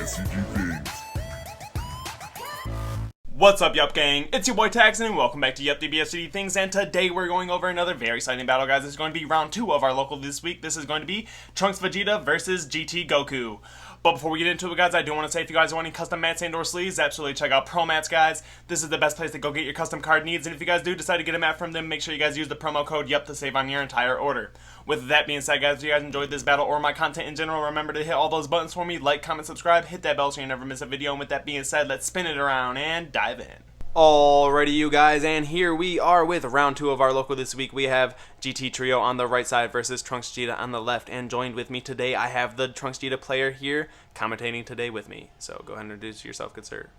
DBSCG things. What's up, Yup gang? It's your boy Taxon, and welcome back to Yup DBSCG Things, and today we're going over another very exciting battle, guys. This is going to be round 2 of our local this week. This is going to be Trunks Vegeta versus GT Goku. But before we get into it, guys, I do want to say if you guys want any custom mats and or sleeves, absolutely check out Promats, guys. This is the best place to go get your custom card needs, and if you guys do decide to get a mat from them, make sure you guys use the promo code YUP to save on your entire order. With that being said, guys, if you guys enjoyed this battle or my content in general, remember to hit all those buttons for me, like, comment, subscribe, hit that bell so you never miss a video, and with that being said, let's spin it around and dive in. Alrighty, you guys, and here we are with round 2 of our local this week. We have GT Trio on the right side versus Trunksgeta on the left, and joined with me today, I have the Trunksgeta player here commentating today with me. So go ahead and introduce yourself, good sir.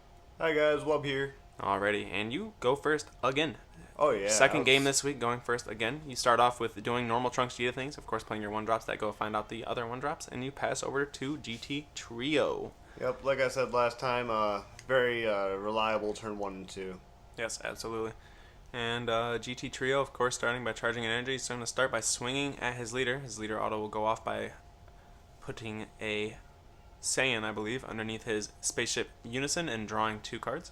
Hi guys, Wub here. Alrighty, and you go first again. Oh yeah. Second game this week, going first again. You start off with doing normal Trunksgeta things, of course playing your 1-drops that go find out the other 1-drops, and you pass over to GT Trio. Yep, like I said last time, very reliable turn 1 and 2. Yes, absolutely. And GT Trio, of course, starting by charging an energy. He's going to start by swinging at his leader. His leader auto will go off by putting a Saiyan, I believe, underneath his spaceship Unison and drawing 2 cards.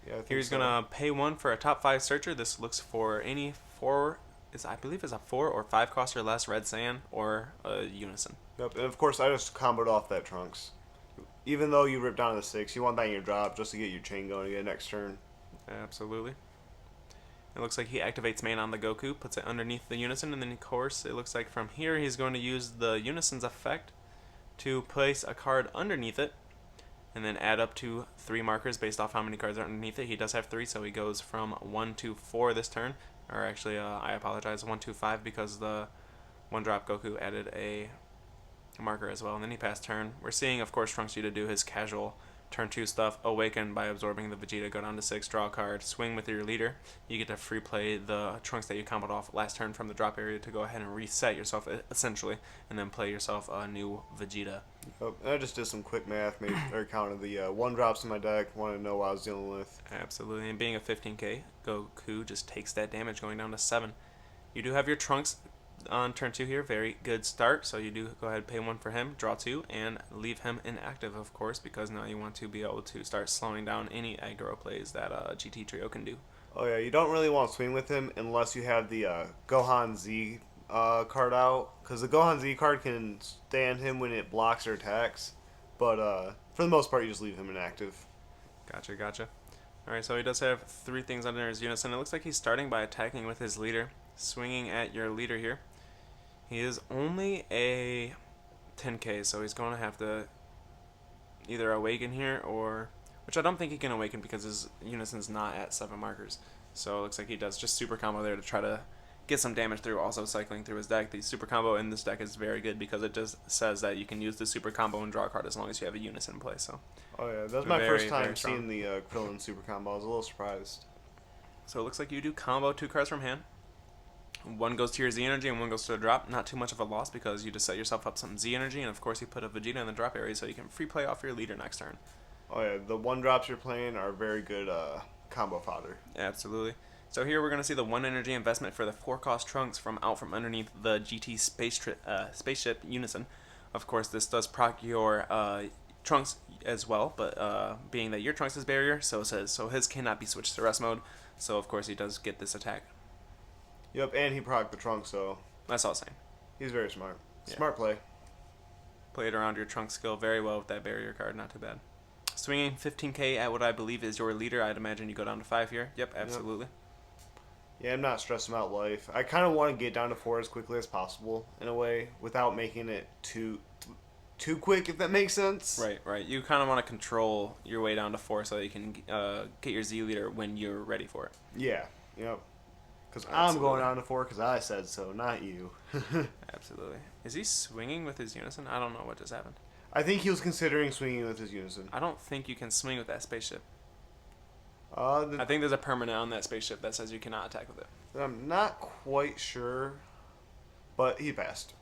Yeah, I think Here he's going to pay 1 for a top 5 searcher. This looks for any 4, I believe is a 4 or 5 cost or less red Saiyan or a Unison. Yep, and of course I just comboed off that Trunks. Even though you ripped down to 6, you want that in your drop just to get your chain going again next turn. Absolutely. It looks like he activates main on the Goku, puts it underneath the Unison, and then of course it looks like from here he's going to use the Unison's effect to place a card underneath it, and then add up to 3 markers based off how many cards are underneath it. He does have 3, so he goes from 1 to 4 this turn. Or actually, I apologize, 1 to 5 because the 1-drop Goku added a marker as well. And then he passed turn. We're seeing, of course, Trunksgeta do his casual turn 2 stuff, awaken by absorbing the Vegeta, go down to 6, draw a card, swing with your leader. You get to free play the Trunks that you comboed off last turn from the drop area to go ahead and reset yourself, essentially, and then play yourself a new Vegeta. Oh, I just did some quick math, made or counted the 1-drops in my deck, wanted to know what I was dealing with. Absolutely, and being a 15k, Goku just takes that damage going down to 7. You do have your Trunks on turn 2 here, very good start, so you do go ahead and pay 1 for him, draw 2, and leave him inactive, of course, because now you want to be able to start slowing down any aggro plays that GT Trio can do. Oh yeah, you don't really want to swing with him unless you have the Gohan Z card out, because the Gohan Z card can stand him when it blocks or attacks, but for the most part you just leave him inactive. Gotcha. Alright, so he does have 3 things under his Unison. It looks like he's starting by attacking with his leader, swinging at your leader here. He is only a 10k, so he's going to have to either awaken here or... which I don't think he can awaken because his Unison's not at 7 markers. So it looks like he does just super combo there to try to get some damage through, also cycling through his deck. The super combo in this deck is very good because it just says that you can use the super combo and draw a card as long as you have a Unison in play. So. Oh yeah, that was my first time seeing the Krillin super combo. I was a little surprised. So it looks like you do combo 2 cards from hand. 1 goes to your Z energy and 1 goes to a drop. Not too much of a loss because you just set yourself up some Z energy, and of course you put a Vegeta in the drop area so you can free play off your leader next turn. Oh yeah, the 1-drops you're playing are very good combo fodder. Absolutely. So here we're going to see the 1 energy investment for the 4-cost Trunks from underneath the GT spaceship Unison. Of course this does proc your Trunks as well, but being that your Trunks is barrier, so his cannot be switched to rest mode. So of course he does get this attack. Yep, and he procced the Trunks, so... that's all I'm saying. He's very smart. Yeah. Smart play. Played around your Trunks skill very well with that barrier card, not too bad. Swinging 15k at what I believe is your leader. I'd imagine you go down to 5 here. Yep, absolutely. Yeah, I'm not stressing out life. I kind of want to get down to 4 as quickly as possible, in a way, without making it too quick, if that makes sense. Right. You kind of want to control your way down to 4 so that you can get your Z leader when you're ready for it. Yeah, yep. Because I'm going down to 4 because I said so, not you. Absolutely. Is he swinging with his Unison? I don't know what just happened. I think he was considering swinging with his Unison. I don't think you can swing with that spaceship. I think there's a permanent on that spaceship that says you cannot attack with it. I'm not quite sure, but he passed.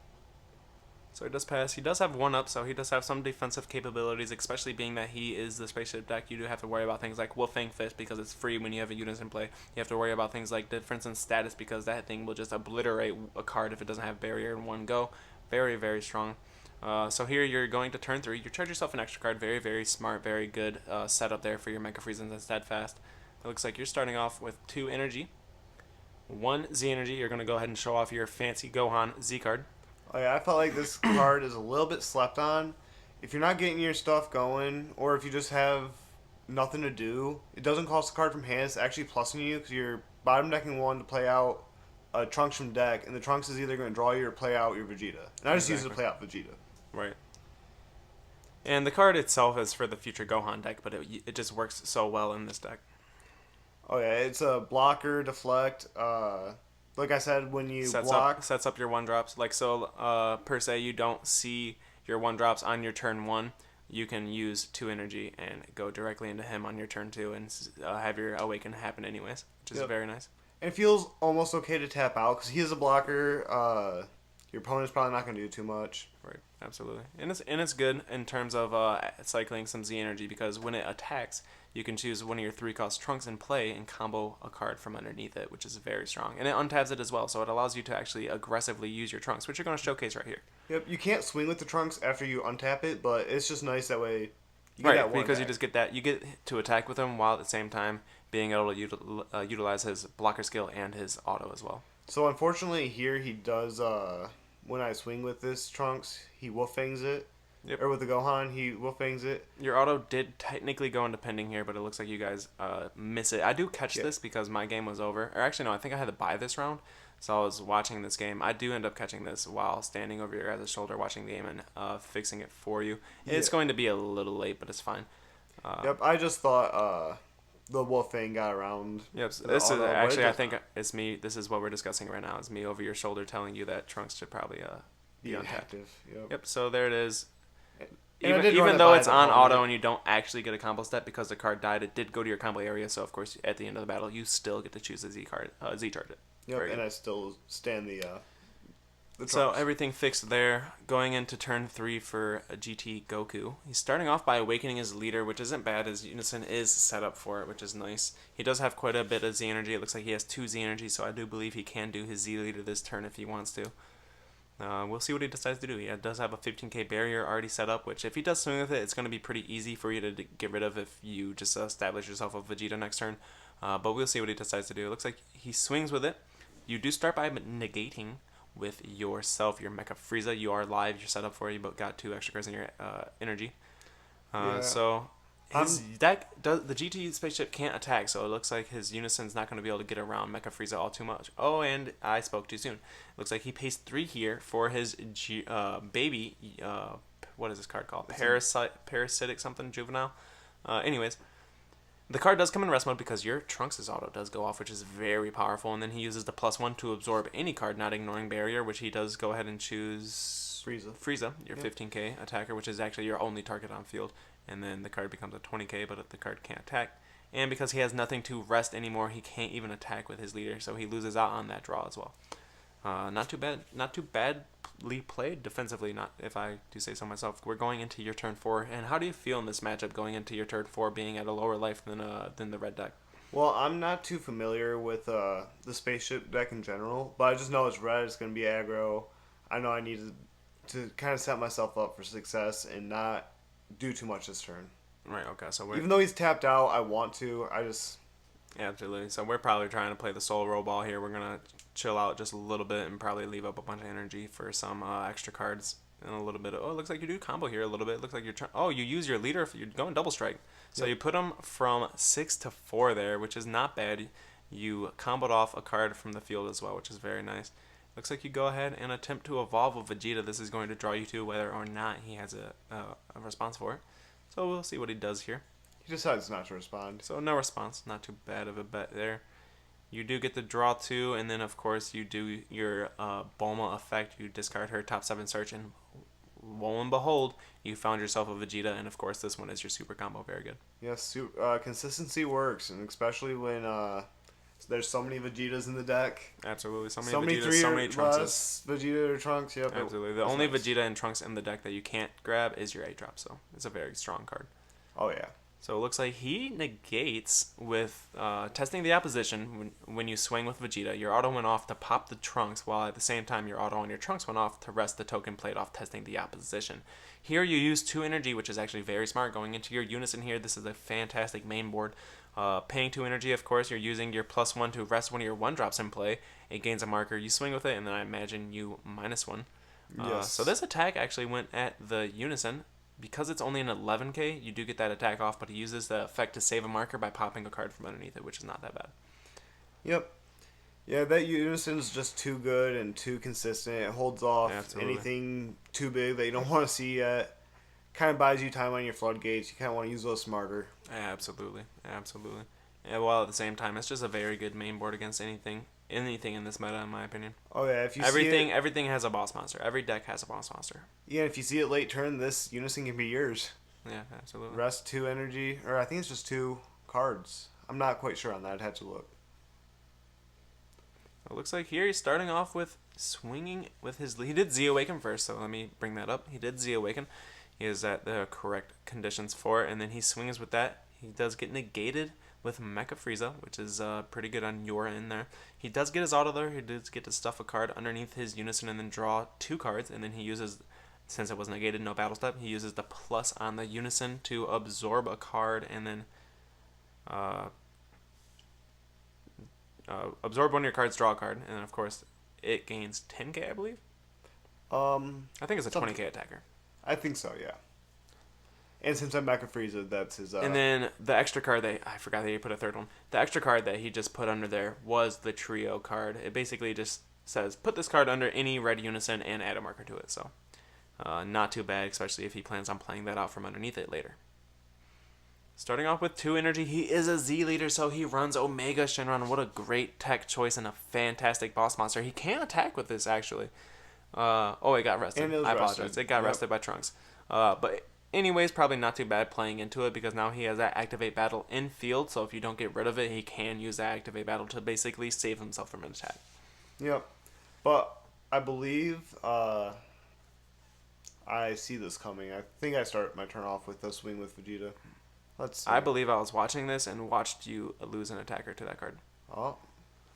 So he does pass. He does have 1-up, so he does have some defensive capabilities, especially being that he is the spaceship deck. You do have to worry about things like Wolfang Fist because it's free when you have a Unison in play. You have to worry about things like difference in status because that thing will just obliterate a card if it doesn't have barrier in one go. Very, very strong. So here you're going to turn 3. You charge yourself an extra card. Very, very smart, very good setup there for your Mecha Frieza and Steadfast. It looks like you're starting off with 2 energy, 1 Z energy. You're going to go ahead and show off your fancy Gohan Z card. Oh yeah, I felt like this card is a little bit slept on. If you're not getting your stuff going, or if you just have nothing to do, it doesn't cost the card from hand. It's actually plussing you because you're bottom decking 1 to play out Trunks from deck, and the Trunks is either going to draw you or play out your Vegeta. And I just use it to play out Vegeta. Right. And the card itself is for the future Gohan deck, but it just works so well in this deck. Oh yeah, it's a blocker, deflect. Like I said, when you block, sets up your 1-drops. Like so, per se, you don't see your 1-drops on your turn 1. You can use 2 energy and go directly into him on your turn 2 and have your awaken happen anyways, which is very nice. And it feels almost okay to tap out because he is a blocker. Your opponent's probably not going to do too much. Right, absolutely. And it's good in terms of cycling some Z energy because when it attacks, you can choose one of your 3-cost Trunks in play and combo a card from underneath it, which is very strong. And it untabs it as well, so it allows you to actually aggressively use your Trunks, which you're going to showcase right here. Yep, you can't swing with the Trunks after you untap it, but it's just nice that way. You get that one because back. you just get that. You get to attack with him while at the same time being able to utilize his blocker skill and his auto as well. So unfortunately here he does, when I swing with this Trunks, he wolf-fangs it. Yep. Or with the Gohan, he wolf-fangs it. Your auto did technically go into pending here, but it looks like you guys miss it. I do catch this because my game was over. Or actually, no, I think I had to buy this round. So I was watching this game. I do end up catching this while standing over your guys' shoulder watching the game and fixing it for you. It's going to be a little late, but it's fine. Yep, I just thought the wolf fang got around. Yep, this is actually, I think it's me. This is what we're discussing right now. It's me over your shoulder telling you that Trunks should probably be untapped. Yep, so there it is. Even though it's on auto and you don't actually get a combo step because the card died, it did go to your combo area. So of course, at the end of the battle, you still get to choose a Z card, Z target. Yep, and I still stand the so everything fixed there. Going into turn 3 for a GT Goku. He's starting off by awakening his leader, which isn't bad as Unison is set up for it, which is nice. He does have quite a bit of Z energy. It looks like he has 2 Z energy, so I do believe he can do his Z leader this turn if he wants to. We'll see what he decides to do. He does have a 15k barrier already set up, which if he does swing with it, it's going to be pretty easy for you to get rid of if you just establish yourself a Vegeta next turn. But we'll see what he decides to do. It looks like he swings with it. You do start by negating with yourself, your Mecha Frieza. You are live, you're set up for it, but got 2 extra cards in your energy. So his deck, the GT spaceship can't attack, so it looks like his Unison's not going to be able to get around Mecha Frieza all too much. Oh, and I spoke too soon. Looks like he pays 3 here for his baby, what is this card called? Parasitic something, juvenile. Anyways, the card does come in rest mode because your Trunks' auto does go off, which is very powerful, and then he uses the +1 to absorb any card not ignoring barrier, which he does go ahead and choose Frieza, your 15k attacker, which is actually your only target on field. And then the card becomes a 20k, but the card can't attack. And because he has nothing to rest anymore, he can't even attack with his leader, so he loses out on that draw as well. Not too badly played defensively, not if I do say so myself. We're going into your turn 4, and how do you feel in this matchup going into your turn 4 being at a lower life than the red deck? Well, I'm not too familiar with the spaceship deck in general, but I just know it's red, it's going to be aggro. I know I need to kind of set myself up for success and not do too much this turn. Right, okay. So even though he's tapped out, I want to. Yeah, absolutely. So we're probably trying to play the solo roll ball here. We're going to chill out just a little bit and probably leave up a bunch of energy for some extra cards and a little bit of... Oh, it looks like you do combo here a little bit. It looks like you're trying... Oh, you use your leader. You're going double strike. So you put him from 6 to 4 there, which is not bad. You comboed off a card from the field as well, which is very nice. Looks like you go ahead and attempt to evolve a Vegeta. This is going to draw you to whether or not he has a response for it. So we'll see what he does here. He decides not to respond. So no response. Not too bad of a bet there. You do get the draw 2, and then of course you do your Bulma effect. You discard her top 7 search, and lo and behold, you found yourself a Vegeta, and of course this one is your super combo. Very good. Yes, consistency works, and especially when there's so many Vegetas in the deck. Absolutely, so many Vegetas, so many Trunks. Vegeta or Trunks, yep. Absolutely. The only Vegeta and Trunks in the deck that you can't grab is your 8-drop, so it's a very strong card. Oh, yeah. So it looks like he negates with testing the opposition. When you swing with Vegeta, your auto went off to pop the Trunks, while at the same time your auto on your Trunks went off to rest the token plate off testing the opposition. Here you use 2 energy, which is actually very smart. Going into your unison here, this is a fantastic main board. Paying 2 energy, of course, you're using your +1 to rest one of your 1-drops in play. It gains a marker, you swing with it, and then I imagine you -1. Yes. So this attack actually went at the unison. Because it's only an 11k, you do get that attack off, but he uses the effect to save a marker by popping a card from underneath it, which is not that bad. Yep. Yeah, that unison's just too good and too consistent. It holds off anything too big that you don't want to see yet. Kind of buys you time on your floodgates. You kind of want to use those smarter. Absolutely. Yeah, while at the same time, it's just a very good main board against anything in this meta, in my opinion. Oh yeah, if you everything has a boss monster. Every deck has a boss monster. Yeah, if you see it late turn, this unison can be yours. Yeah, absolutely. Rest 2 energy, or I think it's just 2 cards. I'm not quite sure on that. I'd have to look. It looks like here he's starting off with swinging with his... He did Z Awaken first, so let me bring that up. He did Z Awaken. He is at the correct conditions for it, and then he swings with that. He does get negated with Mecha Frieza, which is pretty good on your end there. He does get his auto there. He does get to stuff a card underneath his unison and then draw 2 cards, and then he uses, since it was negated, no battle step, he uses the plus on the unison to absorb a card and then absorb one of your cards, draw a card, and then of course it gains 10k, I believe. I think it's a 20k attacker. I think so, yeah. And since I'm Mecha Frieza, that's his... And then the extra card I forgot that he put a third one. The extra card that he just put under there was the trio card. It basically just says, put this card under any red unison and add a marker to it. So, not too bad, especially if he plans on playing that out from underneath it later. Starting off with 2 energy, he is a Z leader, so he runs Omega Shenron. What a great tech choice and a fantastic boss monster. He can attack with this, actually. It got rested. I apologize. It got rested by Trunks. But anyways, probably not too bad playing into it because now he has that Activate Battle in field, so if you don't get rid of it, he can use that Activate Battle to basically save himself from an attack. Yep. But I believe I see this coming. I think I start my turn off with the swing with Vegeta. Let's see. I believe I was watching this and watched you lose an attacker to that card. Oh.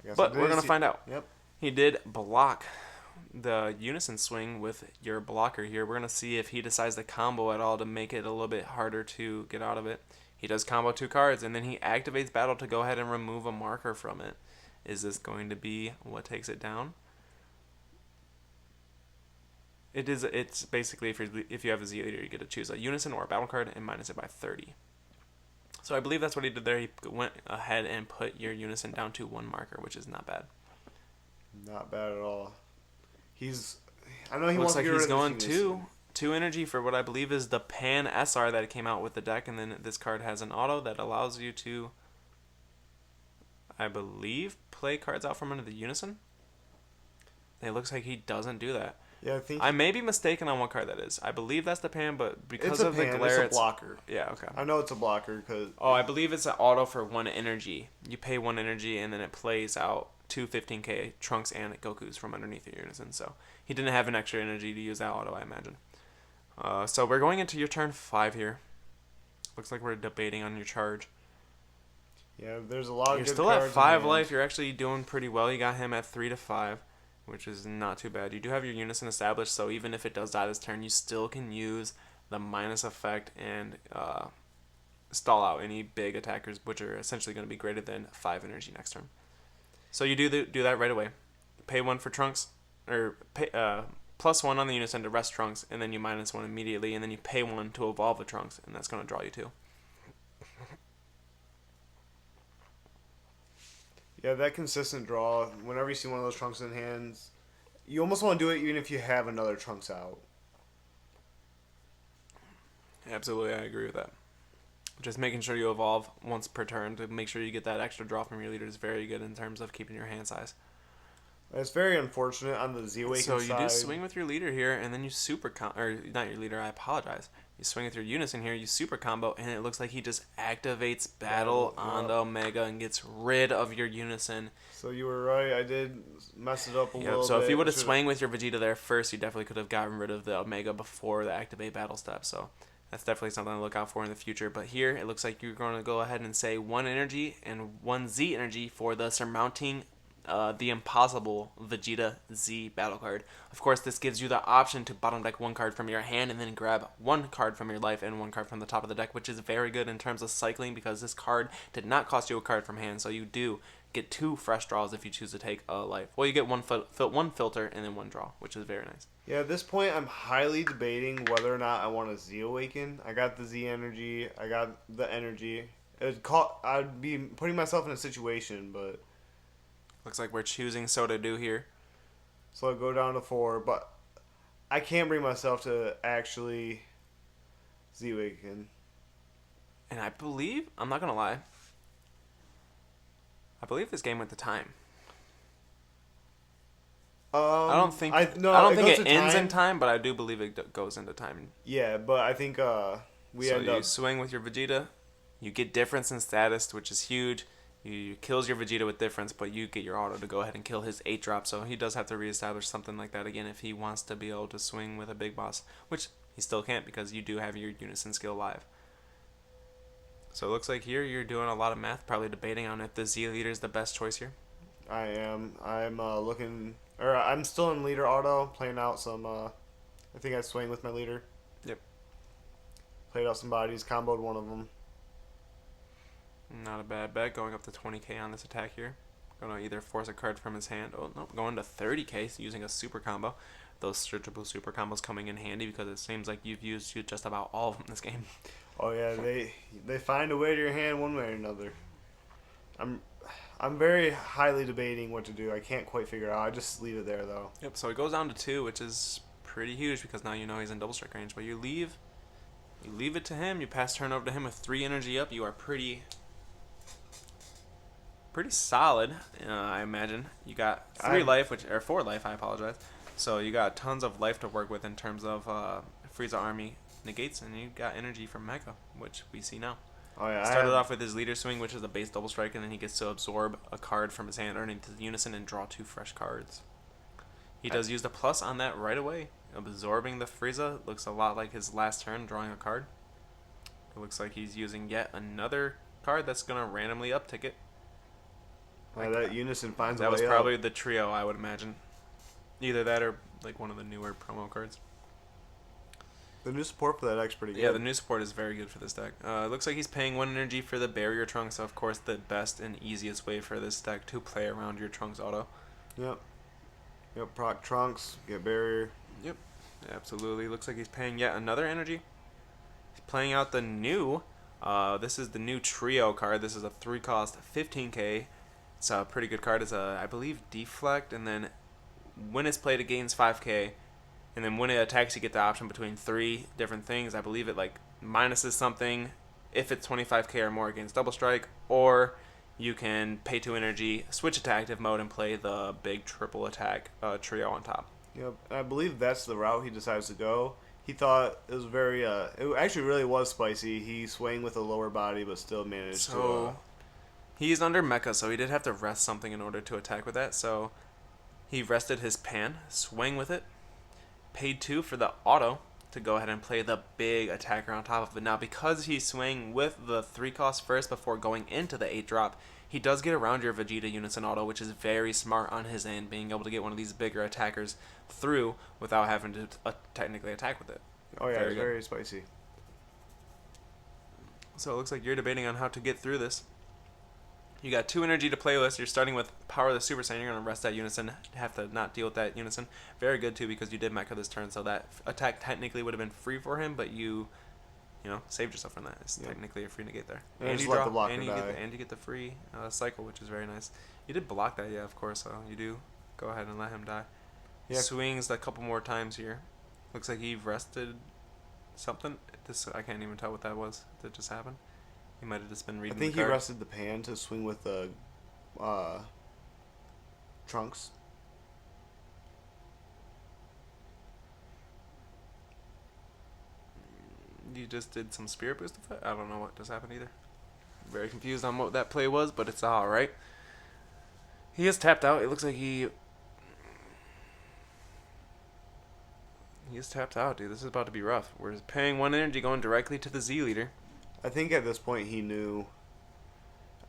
I guess but we're going to find out. Yep. He did block the unison swing with your blocker here. We're going to see if he decides to combo at all to make it a little bit harder to get out of it. He does combo 2 cards, and then he activates battle to go ahead and remove a marker from it. Is this going to be what takes it down? It's basically if you have a Z leader, you get to choose a unison or a battle card and minus it by 30. So I believe that's what he did there. He went ahead and put your unison down to 1 marker, which is not bad. Not bad at all. I know he looks wants like to get he's rid of going this 2 energy for what I believe is the Pan SR that came out with the deck, and then this card has an auto that allows you to, I believe, play cards out from under the unison. It looks like he doesn't do that. Yeah, I may be mistaken on what card that is. I believe that's the Pan, but because of the glare, it's a blocker. Yeah, okay. I know it's a blocker because... Oh, I believe it's an auto for 1 energy. You pay 1 energy, and then it plays out 2 15k Trunks and Gokus from underneath your unison. So he didn't have an extra energy to use that auto, I imagine. So we're going into your turn 5 here. Looks like we're debating on your charge. Yeah, there's a lot of You're good still cards at 5 in life. You're actually doing pretty well. You got him at 3 to 5, which is not too bad. You do have your unison established, so even if it does die this turn, you still can use the minus effect and stall out any big attackers, which are essentially going to be greater than 5 energy next turn. So you do that right away. Pay 1 for Trunks, or pay +1 on the unison to rest Trunks, and then you -1 immediately, and then you pay 1 to evolve a Trunks, and that's going to draw you 2. Yeah, that consistent draw, whenever you see one of those Trunks in hands, you almost want to do it even if you have another Trunks out. Absolutely, I agree with that. Just making sure you evolve once per turn to make sure you get that extra draw from your leader is very good in terms of keeping your hand size. It's very unfortunate on the Z-Awaken side. So you do swing with your leader here, and then you super or not your leader, I apologize. You swing with your unison here, you super combo, and it looks like he just activates battle on the Omega and gets rid of your unison. So you were right, I did mess it up a little bit. So if you would have swung with your Vegeta there first, you definitely could have gotten rid of the Omega before the activate battle step. So That's definitely something to look out for in the future. But here, it looks like you're going to go ahead and say 1 energy and 1 Z energy for the Surmounting the Impossible Vegeta Z battle card. Of course, this gives you the option to bottom deck 1 card from your hand and then grab 1 card from your life and 1 card from the top of the deck, which is very good in terms of cycling because this card did not cost you a card from hand, so you do get 2 fresh draws if you choose to take a life. Well, you get one filter and then 1 draw, which is very nice. Yeah, at this point, I'm highly debating whether or not I want a Z Awaken. I got the Z energy. I got the energy. I'd be putting myself in a situation, but... Looks like we're choosing so to do here. So I go down to 4, but I can't bring myself to actually Z Awaken. And I believe, I'm not going to lie, I believe this game went to time. I don't think it ends in time, but I do believe it goes into time. Yeah, but I think you swing with your Vegeta, you get difference in status, which is huge. You kills your Vegeta with difference, but you get your auto to go ahead and kill his 8 drop. So he does have to reestablish something like that again if he wants to be able to swing with a big boss, which he still can't because you do have your Unison skill live. So it looks like here you're doing a lot of math, probably debating on if the Z leader is the best choice here. I am. I'm still in leader auto, playing out some. I think I swing with my leader. Yep. Played out some bodies, comboed one of them. Not a bad bet, going up to 20k on this attack here. Going to either force a card from his hand. Oh, no, going to 30k using a super combo. Those triple super combos coming in handy because it seems like you've used just about all of them this game. Oh yeah, they find a way to your hand one way or another. I'm very highly debating what to do. I can't quite figure out. I just leave it there though. Yep. So it goes down to 2, which is pretty huge because now you know he's in double strike range. But you leave it to him. You pass turn over to him with 3 energy up. You are pretty solid. I imagine you got 4 life. I apologize. So you got tons of life to work with in terms of Frieza Army negates, and you got energy from Mecha, which we see now. Oh yeah. Started off with his leader swing, which is a base double strike, and then he gets to absorb a card from his hand, earning the Unison and draw 2 fresh cards. He does use the plus on that right away, absorbing the Frieza. Looks a lot like his last turn, drawing a card. It looks like he's using yet another card that's gonna randomly uptick it. Like that Unison finds a way That was up. probably the trio, I would imagine. Either that or like one of the newer promo cards. The new support for that deck's pretty good. Yeah, the new support is very good for this deck. It looks like he's paying 1 energy for the Barrier Trunks. So of course, the best and easiest way for this deck to play around your Trunks auto. Yep. Proc Trunks, get Barrier. Yep, absolutely. Looks like he's paying yet another energy. He's playing out the new. This is the new trio card. This is a 3-cost 15k. It's a pretty good card. It's a, I believe, deflect, and then when it's played, it gains 5k. And then when it attacks, you get the option between 3 different things. I believe it like minuses something if it's 25k or more against double strike, or you can pay 2 energy, switch to active mode, and play the big triple attack trio on top. Yep, I believe that's the route he decides to go. He thought it was very, it actually really was spicy. He swung with a lower body, but still managed to. He's under mecha, so he did have to rest something in order to attack with that. So he rested his pan, swing with it, paid 2 for the auto to go ahead and play the big attacker on top of it. Now, because he swung with the 3-cost first before going into the 8-drop, he does get around your Vegeta Unison auto, which is very smart on his end, being able to get one of these bigger attackers through without having to technically attack with it. Oh yeah, it's very spicy. So it looks like you're debating on how to get through this. You got 2 energy to play with. You're starting with Power of the Super Saiyan. You're going to rest that Unison. Have to not deal with that Unison. Very good, too, because you did Mecha this turn, so that attack technically would have been free for him, but you saved yourself from that. It's technically a free negate there. And you draw, the and you get the free cycle, which is very nice. You did block that, yeah, of course, so you do go ahead and let him die. Yeah. Swings a couple more times here. Looks like he rested something. I can't even tell what that was. Did it just happen? He might have just been reading. I think the card. He rested the pan to swing with the Trunks. You just did some spirit boost effect? I don't know what just happened either. Very confused on what that play was, but it's alright. He is tapped out. It looks like he He's tapped out, dude. This is about to be rough. We're paying 1 energy going directly to the Z leader. I think at this point he knew.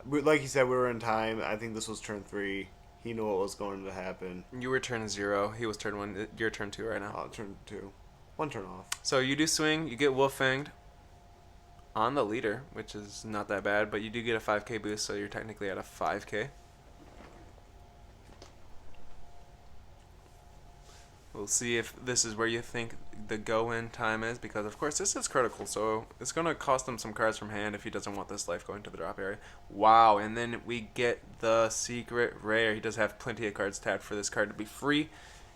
Like you said, we were in time. I think this was turn 3. He knew what was going to happen. You were turn 0. He was turn 1. You're turn 2 right now. Turn 2. 1 turn off. So you do swing. You get wolf fanged on the leader, which is not that bad, but you do get a 5k boost, so you're technically at a 5k. We'll see if this is where you think the go-in time is, because of course this is critical, so it's going to cost him some cards from hand if he doesn't want this life going to the drop area. Wow, and then we get the secret rare. He does have plenty of cards tapped for this card to be free.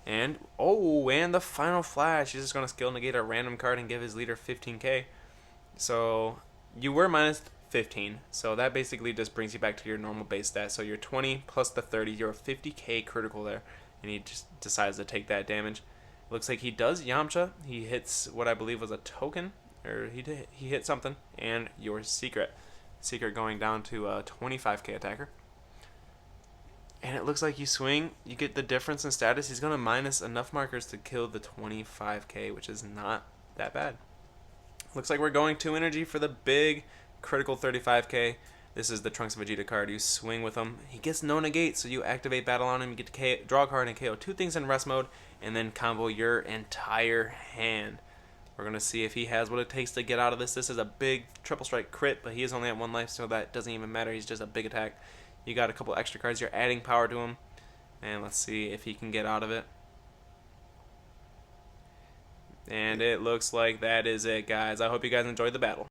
And, oh, and the final flash. He's just going to skill negate a random card and give his leader 15k. So you were minus 15, so that basically just brings you back to your normal base stat. So you're 20 plus the 30, you're a 50k critical there. And he just decides to take that damage. Looks like he does Yamcha. He hits what I believe was a token, or he hit something, and your secret going down to a 25k attacker. And it looks like you swing, you get the difference in status. He's gonna minus enough markers to kill the 25k, which is not that bad. Looks like we're going 2 energy for the big critical 35k. This is the Trunks Vegeta card. You swing with him. He gets no negate, so you activate battle on him. You get to draw a card and KO 2 things in rest mode, and then combo your entire hand. We're going to see if he has what it takes to get out of this. This is a big triple strike crit, but he is only at 1 life, so that doesn't even matter. He's just a big attack. You got a couple extra cards. You're adding power to him, and let's see if he can get out of it. And it looks like that is it, guys. I hope you guys enjoyed the battle.